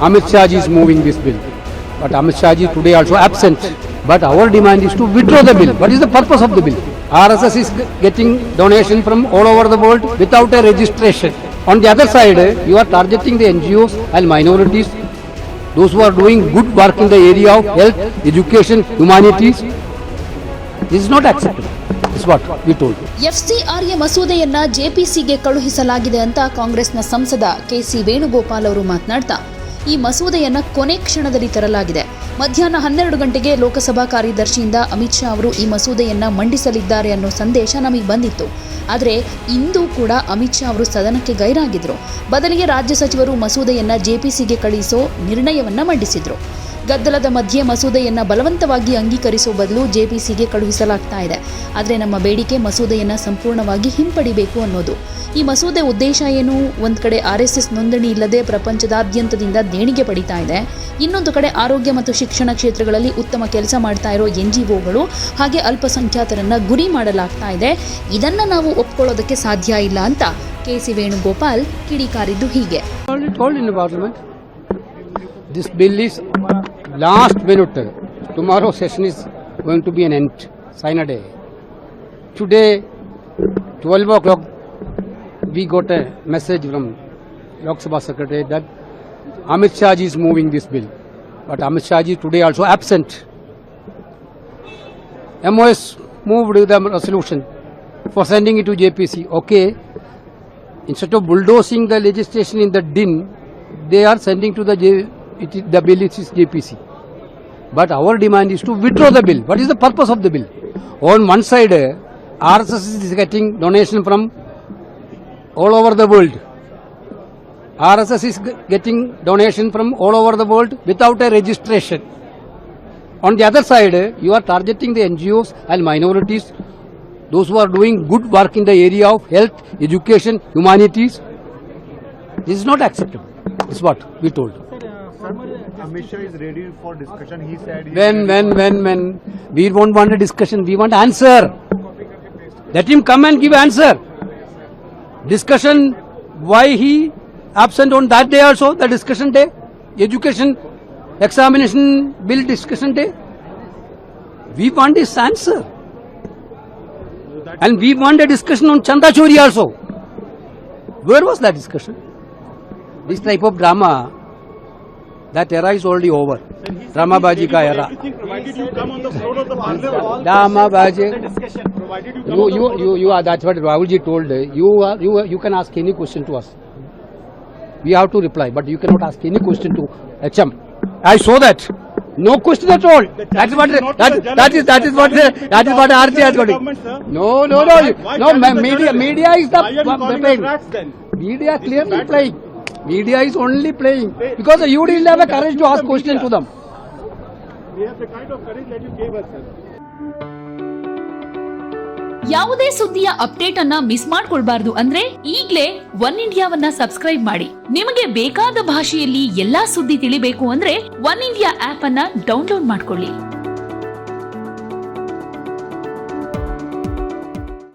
Amit Shah ji is moving this bill. But Amit Shah ji today also absent. But our demand is to withdraw the bill. What is the purpose of the bill? RSS is getting donation from all over the world without a registration. On the other side, you are targeting the NGOs and minorities, those who are doing good work in the area of health, education, humanities. This is not acceptable. This is what we told. FCRA ಮಸೂದೆಯನ್ನ ಜೆಪಿಸಿಗೆ ಕಳುಹಿಸಲಾಗಿದೆ ಅಂತ ಕಾಂಗ್ರೆಸ್ನ ಸಂಸದ KC Venugopal ಅವರು ಮಾತನಾಡ್ತಾ, ಈ ಮಸೂದೆಯನ್ನ ಕೊನೆ ಕ್ಷಣದಲ್ಲಿ ತರಲಾಗಿದೆ. ಮಧ್ಯಾಹ್ನ 12 ಗಂಟೆಗೆ ಲೋಕಸಭಾ ಕಾರ್ಯದರ್ಶಿಯಿಂದ ಅಮಿತ್ ಶಾ ಅವರು ಈ ಮಸೂದೆಯನ್ನ ಮಂಡಿಸಲಿದ್ದಾರೆ ಅನ್ನೋ ಸಂದೇಶ ನಮಗೆ ಬಂದಿತ್ತು. ಆದರೆ ಇಂದು ಕೂಡ ಅಮಿತ್ ಶಾ ಅವರು ಸದನಕ್ಕೆ ಗೈರಾಗಿದ್ರು. ಬದಲಿಗೆ ರಾಜ್ಯ ಸಚಿವರು ಮಸೂದೆಯನ್ನ ಜೆಪಿಸಿಗೆ ಕಳುಹಿಸೋ ನಿರ್ಣಯವನ್ನ ಮಂಡಿಸಿದ್ರು. ಗದ್ದಲದ ಮಧ್ಯೆ ಮಸೂದೆಯನ್ನ ಬಲವಂತವಾಗಿ ಅಂಗೀಕರಿಸುವ ಬದಲು ಜೆಪಿಸಿಗೆ ಕಳುಹಿಸಲಾಗ್ತಾ ಇದೆ. ಆದರೆ ನಮ್ಮ ಬೇಡಿಕೆ ಮಸೂದೆಯನ್ನ ಸಂಪೂರ್ಣವಾಗಿ ಹಿಂಪಡಿಬೇಕು ಅನ್ನೋದು. ಈ ಮಸೂದೆ ಉದ್ದೇಶ ಏನು? ಒಂದು ಕಡೆ RSS ನೋಂದಣಿ ಇಲ್ಲದೆ ಪ್ರಪಂಚದಾದ್ಯಂತದಿಂದ ದೇಣಿಗೆ ಪಡಿತಾ ಇದೆ, ಇನ್ನೊಂದು ಕಡೆ ಆರೋಗ್ಯ ಮತ್ತು ಶಿಕ್ಷಣ ಕ್ಷೇತ್ರಗಳಲ್ಲಿ ಉತ್ತಮ ಕೆಲಸ ಮಾಡ್ತಾ ಇರೋ NGOಗಳು ಹಾಗೆ ಅಲ್ಪಸಂಖ್ಯಾತರನ್ನ ಗುರಿ ಮಾಡಲಾಗ್ತಾ ಇದೆ. ಇದನ್ನ ನಾವು ಒಪ್ಕೊಳ್ಳೋದಕ್ಕೆ ಸಾಧ್ಯ ಇಲ್ಲ ಅಂತ ಕೆಸಿ ವೇಣುಗೋಪಾಲ್ ಕಿಡಿಕಾರಿದ್ದು ಹೀಗೆ. This bill is last minute. Tomorrow session is going to be an end, sign a day. Today, 12 o'clock, we got a message from Lok Sabha Secretary that Amit Shah ji is moving this bill. But Amit Shah ji today also absent. MOS moved with the resolution for sending it to JPC. Okay, instead of bulldozing the legislation in the din, they are sending to the bill is JPC. But our demand is to withdraw the bill. What is the purpose of the bill? On one side, RSS is getting donation from all over the world. RSS is getting donation from all over the world without a registration. On the other side, you are targeting the NGOs and minorities, those who are doing good work in the area of health, education, humanities. This is not acceptable. This is what we told. Amit Shah is ready for discussion. He said. When we don't want a discussion, we want answer. Let him come and give answer. Discussion. Why he absent on that day also? The discussion day, education, examination bill discussion day. We want this answer, and we want a discussion on Chanda Chori also. Where was that discussion? This type of drama. That era is already over. Dramabaji ka era. Dramabaji. You are. That's what Rahulji told. You can ask any question to us. We have to reply, but you cannot ask any question to HM. I saw that. No question at all. That is what RJ has got. No. Media is the playing. Media clearly playing. Media is only playing because you didn't have the courage to ask questions to them. We have the kind of courage that you gave us, sir. ಯಾವುದೇ ಸುದ್ದಿಯ update ಅನ್ನ miss ಮಾಡ್ಕೊಳ್ಬಾರ್ದು ಅಂದ್ರೆ ಈಗ್ಲೇ one ಇಂಡಿಯಾವನ್ನ subscribe ಮಾಡಿ. ನಿಮಗೆ ಬೇಕಾದ ಭಾಷೆಯಲ್ಲಿ ಎಲ್ಲಾ ಸುದ್ದಿ ತಿಳಿಬೇಕು ಅಂದ್ರೆ ಒನ್ ಇಂಡಿಯಾ ಆಪ್ ಅನ್ನ ಡೌನ್ಲೋಡ್ ಮಾಡ್ಕೊಳ್ಳಿ.